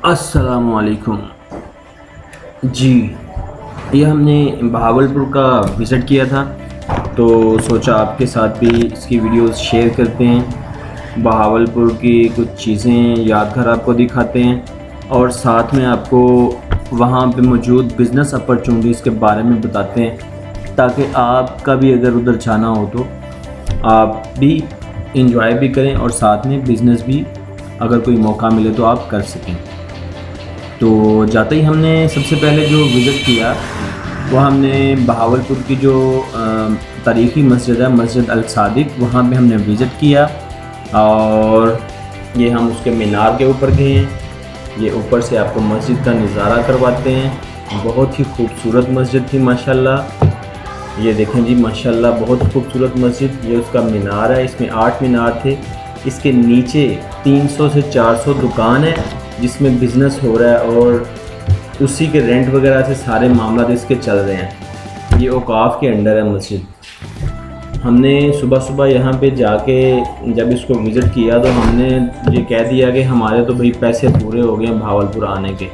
अस्सलामुअलैकुम जी। ये हमने बहावलपुर का विज़िट किया था, तो सोचा आपके साथ भी इसकी वीडियोस शेयर करते हैं। बहावलपुर की कुछ चीज़ें यादगार आपको दिखाते हैं और साथ में आपको वहाँ पे मौजूद बिज़नेस अपॉर्चुनिटीज़ के बारे में बताते हैं, ताकि आपका भी अगर उधर जाना हो तो आप भी इंजॉय भी करें और साथ में बिज़नेस भी अगर कोई मौका मिले तो आप कर सकें। तो जाते ही हमने सबसे पहले जो विज़िट किया वो हमने बहावलपुर की जो तारीख़ी मस्जिद है, मस्जिद अल सादिक, वहाँ पे हमने विज़िट किया। और ये हम उसके मीनार के ऊपर गए हैं। ये ऊपर से आपको मस्जिद का नज़ारा करवाते हैं। बहुत ही खूबसूरत मस्जिद थी माशाल्लाह। ये देखें जी माशाल्लाह, बहुत खूबसूरत मस्जिद। ये उसका मीनार है, इसमें 8 मीनार थे। इसके नीचे 300 से 400 दुकान है जिसमें बिज़नेस हो रहा है और उसी के रेंट वगैरह से सारे मामला इसके चल रहे हैं। ये औकाफ के अंडर है मस्जिद। हमने सुबह सुबह यहाँ पे जाके जब इसको विज़िट किया तो हमने ये कह दिया कि हमारे तो भाई पैसे पूरे हो गए हैं भावलपुर आने के।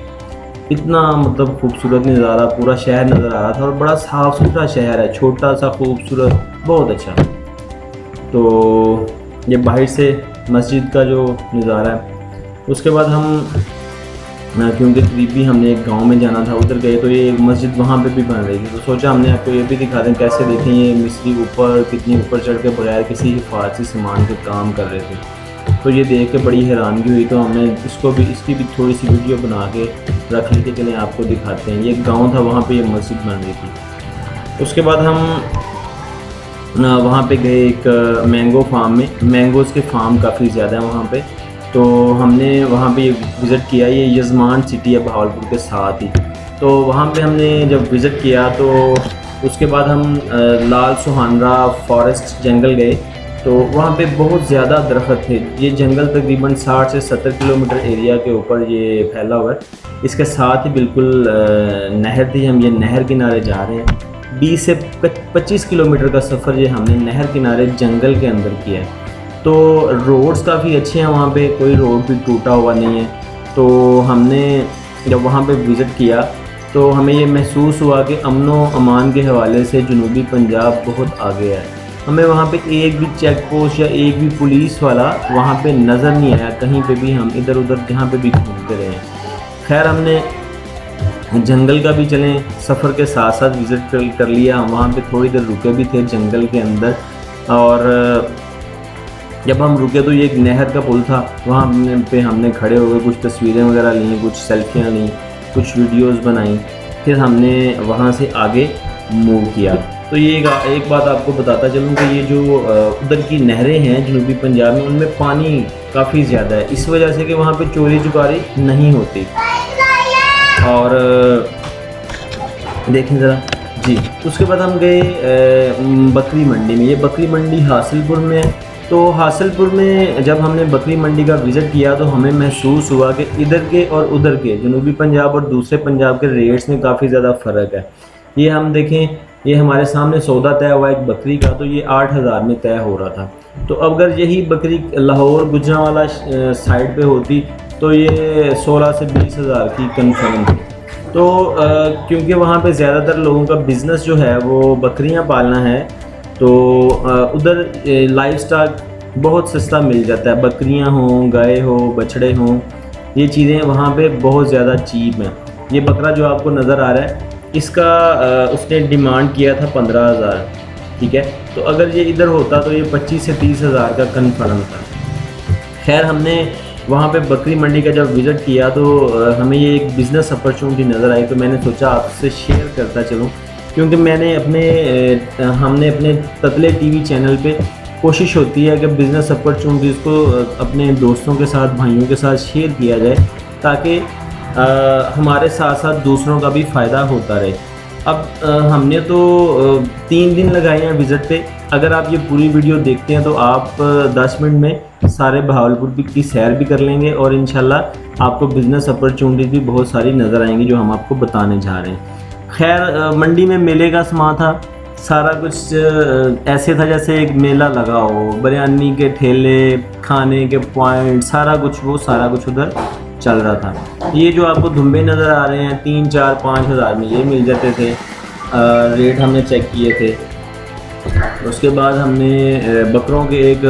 इतना मतलब खूबसूरत नज़ारा, पूरा शहर नज़र आ रहा था और बड़ा साफ़ सुथरा शहर है, छोटा सा खूबसूरत, बहुत अच्छा। तो ये बाहर से मस्जिद का जो नज़ारा है। उसके बाद हम क्योंकि करीबी हमने एक गांव में जाना था, उधर गए तो ये मस्जिद वहाँ पे भी बन रही थी, तो सोचा हमने आपको ये भी दिखा दें। कैसे देखें ये मिस्त्री ऊपर कितनी ऊपर चढ़ के बगैर किसी हिफाजती सामान के काम कर रहे थे। तो ये देख के बड़ी हैरानगी हुई, तो हमने इसकी भी थोड़ी सी वीडियो बना के रख ली कि चलें आपको दिखाते हैं। ये गाँव था, वहाँ पर ये मस्जिद बन रही थी। उसके बाद हम वहाँ पे गए एक मैंगो फार्म में। मैंगोज़ के फार्म काफ़ी ज़्यादा है वहाँ पे, तो हमने वहाँ पे विज़िट किया। ये यजमान सिटी है बहावलपुर के साथ ही। तो वहाँ पे हमने जब विज़िट किया तो उसके बाद हम लाल सुहानरा फॉरेस्ट जंगल गए। तो वहाँ पे बहुत ज़्यादा दरख्त थे। ये जंगल तकरीबन 60 से 70 किलोमीटर एरिया के ऊपर ये फैला हुआ है। इसके साथ ही बिल्कुल नहर थी। हम ये नहर किनारे जा रहे हैं। 20 से 25 किलोमीटर का सफ़र ये हमने नहर किनारे जंगल के अंदर किया है। तो रोड्स काफ़ी अच्छे हैं वहाँ पे, कोई रोड भी टूटा हुआ नहीं है। तो हमने जब वहाँ पे विज़िट किया तो हमें ये महसूस हुआ कि अमन व अमान के हवाले से जनूबी पंजाब बहुत आगे है। हमें वहाँ पे एक भी चेक पोस्ट या एक भी पुलिस वाला वहाँ पे नज़र नहीं आया कहीं पे भी। हम इधर उधर जहाँ पे भी घूमते रहे। खैर हमने जंगल का भी चलें सफ़र के साथ साथ विज़िट कर लिया। हम वहाँ पे थोड़ी देर रुके भी थे जंगल के अंदर। और जब हम रुके तो ये एक नहर का पुल था, वहाँ पे हमने खड़े हो गए, कुछ तस्वीरें वगैरह ली, कुछ सेल्फियाँ ली, कुछ वीडियोस बनाई। फिर हमने वहाँ से आगे मूव किया। तो ये एक बात आपको बताता चलूँ कि ये जो उधर की नहरें हैं जनूबी पंजाब में, उनमें पानी काफ़ी ज़्यादा है, इस वजह से कि वहाँ पे चोरी चुकारी नहीं होती। और देखें ज़रा जी। उसके बाद हम गए बकरी मंडी में। ये बकरी मंडी हासिलपुर में है। तो हासिलपुर में जब हमने बकरी मंडी का विज़िट किया तो हमें महसूस हुआ कि इधर के और उधर के जनूबी पंजाब और दूसरे पंजाब के रेट्स में काफ़ी ज़्यादा फ़र्क है। ये हम देखें, ये हमारे सामने सौदा तय हुआ एक बकरी का, तो ये 8000 में तय हो रहा था। तो अगर यही बकरी लाहौर गुजरांवाला साइड पे होती तो ये 16 से 20 हज़ार की कन्फर्म थी। तो क्योंकि वहाँ पे ज़्यादातर लोगों का बिज़नेस जो है वो बकरियाँ पालना है, तो उधर लाइफ स्टॉक बहुत सस्ता मिल जाता है। बकरियां हों, गाय हो, बछड़े हों, ये चीज़ें वहाँ पे बहुत ज़्यादा चीप हैं। ये बकरा जो आपको नज़र आ रहा है, इसका उसने डिमांड किया था 15,000, ठीक है। तो अगर ये इधर होता तो ये 25 से 30 हज़ार का कन्फर्म था। खैर हमने वहाँ पे बकरी मंडी का जब विज़िट किया तो हमें ये एक बिज़नेस अपॉर्चुनिटी नज़र आई, तो मैंने सोचा आपसे शेयर करता चलूँ। क्योंकि हमने अपने ततले टीवी चैनल पे कोशिश होती है कि बिज़नेस अपॉर्चुनिटीज़ को अपने दोस्तों के साथ, भाइयों के साथ शेयर किया जाए, ताकि हमारे साथ साथ दूसरों का भी फ़ायदा होता रहे। अब हमने तो 3 दिन लगाए हैं विज़िट पे। अगर आप ये पूरी वीडियो देखते हैं तो आप 10 मिनट में सारे बहावलपुर की सैर भी कर लेंगे और इंशाल्लाह आपको बिज़नेस अपॉर्चुनिटीज़ भी बहुत सारी नज़र आएंगी जो हम आपको बताने जा रहे हैं। खैर मंडी में मेले का समा था, सारा कुछ ऐसे था जैसे एक मेला लगा हो। बिरयानी के ठेले, खाने के पॉइंट, सारा कुछ उधर चल रहा था। ये जो आपको धुम्बे नज़र आ रहे हैं 3, 4, 5 हज़ार में ये मिल जाते थे। रेट हमने चेक किए थे। उसके बाद हमने बकरों के एक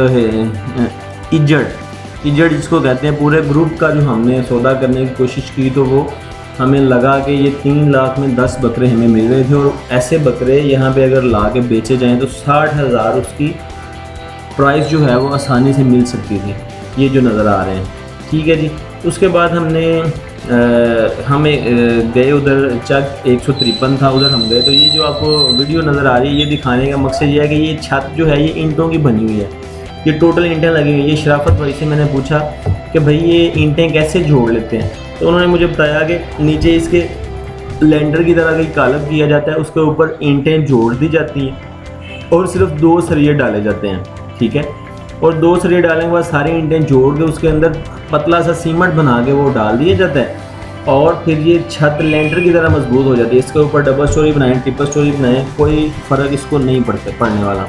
इजड़ जिसको कहते हैं, पूरे ग्रुप का जो हमने सौदा करने की कोशिश की तो वो हमें लगा कि ये 3 लाख में 10 बकरे हमें मिल रहे थे। और ऐसे बकरे यहाँ पे अगर ला के बेचे जाएँ तो 60,000 उसकी प्राइस जो है वो आसानी से मिल सकती थी। ये जो नज़र आ रहे हैं, ठीक है जी। उसके बाद हमने हमें गए उधर, चक 153 था, उधर हम गए। तो ये जो आपको वीडियो नज़र आ रही है, ये दिखाने का मकसद ये है कि ये छत जो है ये ईंटों की बनी हुई है, ये टोटल ईंटें लगी हुई है। ये शराफत भाई से मैंने पूछा कि भाई ये ईंटें कैसे जोड़ लेते हैं, तो उन्होंने मुझे बताया कि नीचे इसके लेंडर की तरह कहीं कालब किया जाता है, उसके ऊपर ईंटें जोड़ दी जाती हैं और सिर्फ 2 सरिये डाले जाते हैं, ठीक है। और 2 सरिये डालने के बाद सारी ईंटें जोड़ के उसके अंदर पतला सा सीमेंट बना के वो डाल दिया जाता है और फिर ये छत लेंटर की तरह मजबूत हो जाती है। इसके ऊपर डबल स्टोरी बनाएं, ट्रिपल स्टोरी बनाएं, कोई फ़र्क इसको नहीं पड़ने वाला।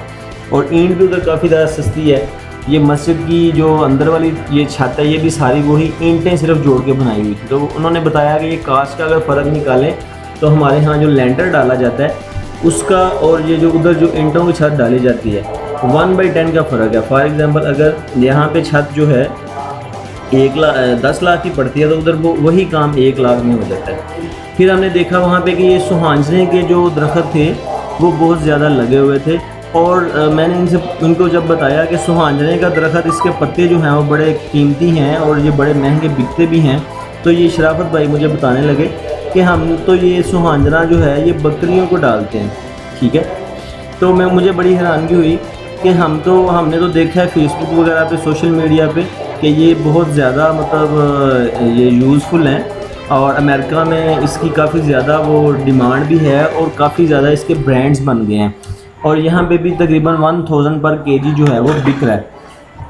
और ईंट भी उधर काफ़ी ज़्यादा सस्ती है। ये मस्जिद की जो अंदर वाली ये छत है, ये भी सारी वही ईंटें सिर्फ जोड़ के बनाई हुई थी। तो उन्होंने बताया कि ये कास्ट का अगर फ़र्क निकालें तो हमारे यहाँ जो लेंटर डाला जाता है उसका और ये जो उधर जो ईंटों की छत डाली जाती है 1/10 का फ़र्क है। फॉर एग्ज़ाम्पल अगर यहाँ पे छत जो है 10 लाख की पड़ती है तो उधर वो वही काम 1 लाख में हो जाता है। फिर हमने देखा वहाँ पे कि ये सुहांजने के जो दरख्त थे वो बहुत ज़्यादा लगे हुए थे। और मैंने इनको जब बताया कि सुहांजने का दरख्त, इसके पत्ते जो हैं वो बड़े कीमती हैं और ये बड़े महंगे बिकते भी हैं, तो ये शराफत भाई मुझे बताने लगे कि हम तो ये सुहांजना जो है ये बकरियों को डालते हैं, ठीक है। तो मुझे बड़ी हैरानगी हुई कि हमने तो देखा है फेसबुक वगैरह पे, सोशल मीडिया पे, कि ये बहुत ज़्यादा मतलब ये यूज़फुल हैं और अमेरिका में इसकी काफ़ी ज़्यादा वो डिमांड भी है और काफ़ी ज़्यादा इसके ब्रांड्स बन गए हैं और यहाँ पे भी तकरीबन 1000 पर केजी जो है वो बिक रहा है।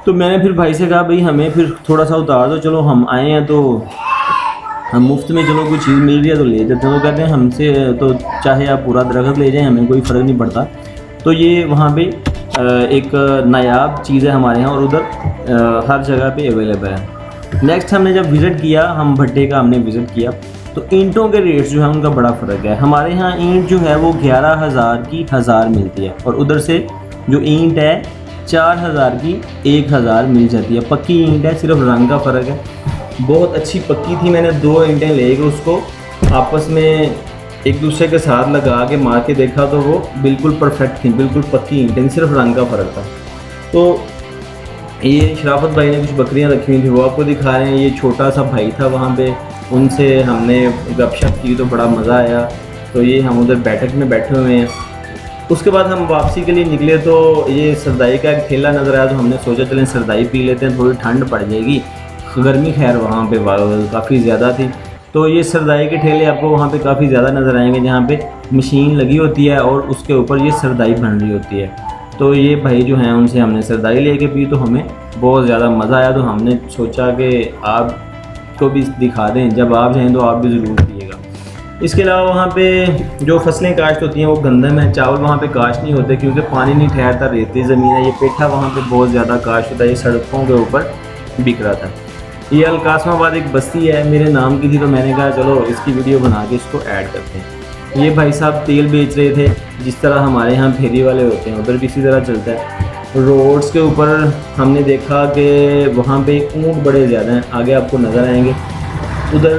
तो मैंने फिर भाई से कहा भाई हमें फिर थोड़ा सा उतार दो, चलो हम आए हैं तो हम मुफ्त में चलो कोई चीज़ मिल रही है तो ले जाते हैं। तो कहते हैं हमसे तो चाहे आप पूरा दरख्त ले जाएं, हमें कोई फ़र्क नहीं पड़ता। तो ये वहाँ पे एक नायाब चीज़ है हमारे यहाँ और उधर हर जगह पे अवेलेबल है। नेक्स्ट हमने जब विज़िट किया, हम भट्टे का हमने विज़िट किया तो ईंटों के रेट्स जो है उनका बड़ा फ़र्क है। हमारे यहाँ ईंट जो है वो 11,000 की 1000 मिलती है और उधर से जो ईंट है 4000 की 1000 मिल जाती है। पक्की ईंट है, सिर्फ रंग का फ़र्क है। बहुत अच्छी पक्की थी। मैंने 2 ईंटें ले गए, उसको आपस में एक दूसरे के साथ लगा के मार के देखा तो वो बिल्कुल परफेक्ट थी, बिल्कुल पक्की ईंटें, सिर्फ रंग का फ़र्क था। तो ये शराफत भाई ने कुछ बकरियां रखी हुई थी, वो आपको दिखा रहे हैं। ये छोटा सा भाई था वहाँ पे, उनसे हमने गपशप की तो बड़ा मज़ा आया। तो ये हम उधर बैठक में बैठे हुए हैं। उसके बाद हम वापसी के लिए निकले तो ये सरदाई का एक ठेला नज़र आया, तो हमने सोचा चलें सरदाई पी लेते हैं, थोड़ी ठंड पड़ जाएगी। गर्मी खैर वहाँ पे काफ़ी ज़्यादा थी। तो ये सरदाई के ठेले आपको वहाँ पे काफ़ी ज़्यादा नज़र आएंगे, जहाँ पे मशीन लगी होती है और उसके ऊपर ये सरदाई बन रही होती है। तो ये भाई जो हैं उनसे हमने सरदाई लेके पी तो हमें बहुत ज़्यादा मज़ा आया। तो हमने सोचा कि आपको भी दिखा दें, जब आप जाएँ तो आप भी ज़रूर पिएगा। इसके अलावा वहाँ पे जो फसलें काश्त होती हैं वो गंदम है, चावल वहाँ पे काश्त नहीं होते क्योंकि पानी नहीं ठहरता, रेती ज़मीन है। ये पेठा वहाँ पे बहुत ज़्यादा काश्त होता है, ये सड़कों के ऊपर बिक रहा था। ये अलकासमाबाद एक बस्ती है, मेरे नाम की थी, तो मैंने कहा चलो इसकी वीडियो बना के इसको ऐड करते हैं। ये भाई साहब तेल बेच रहे थे, जिस तरह हमारे यहाँ फेरी वाले होते हैं उधर भी इसी तरह चलता है। रोड्स के ऊपर हमने देखा कि वहाँ पे ऊँट बड़े ज़्यादा हैं, आगे आपको नज़र आएंगे उधर,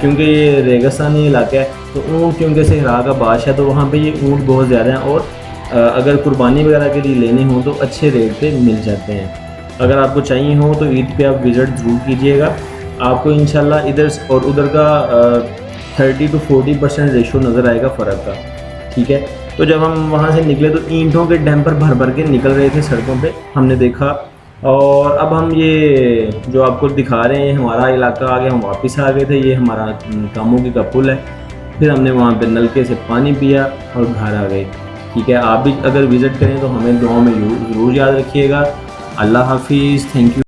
क्योंकि ये रेगिस्तानी इलाका है तो ऊँट क्योंकि सहरा का बाश है तो वहाँ पे ये ऊँट बहुत ज़्यादा हैं और अगर कुर्बानी वगैरह के लिए लेने हों तो अच्छे रेट पे मिल जाते हैं। अगर आपको चाहिए हो तो ईद पे आप विज़िट ज़रूर कीजिएगा, आपको इंशाल्लाह इधर और उधर का 30 to 40% रेशो नज़र आएगा फ़र्क का, ठीक है। तो जब हम वहाँ से निकले तो ईंटों के डैम्पर भर भर के निकल रहे थे सड़कों पे, हमने देखा। और अब हम ये जो आपको दिखा रहे हैं हमारा इलाका आ गया, हम वापस आ गए थे। ये हमारा कामोगी का पुल है। फिर हमने वहाँ पे नलके से पानी पिया और घर आ गए, ठीक है। आप भी अगर विज़िट करें तो हमें दुआ में ज़रूर याद रखिएगा। अल्लाह हाफिज़, थैंक यू।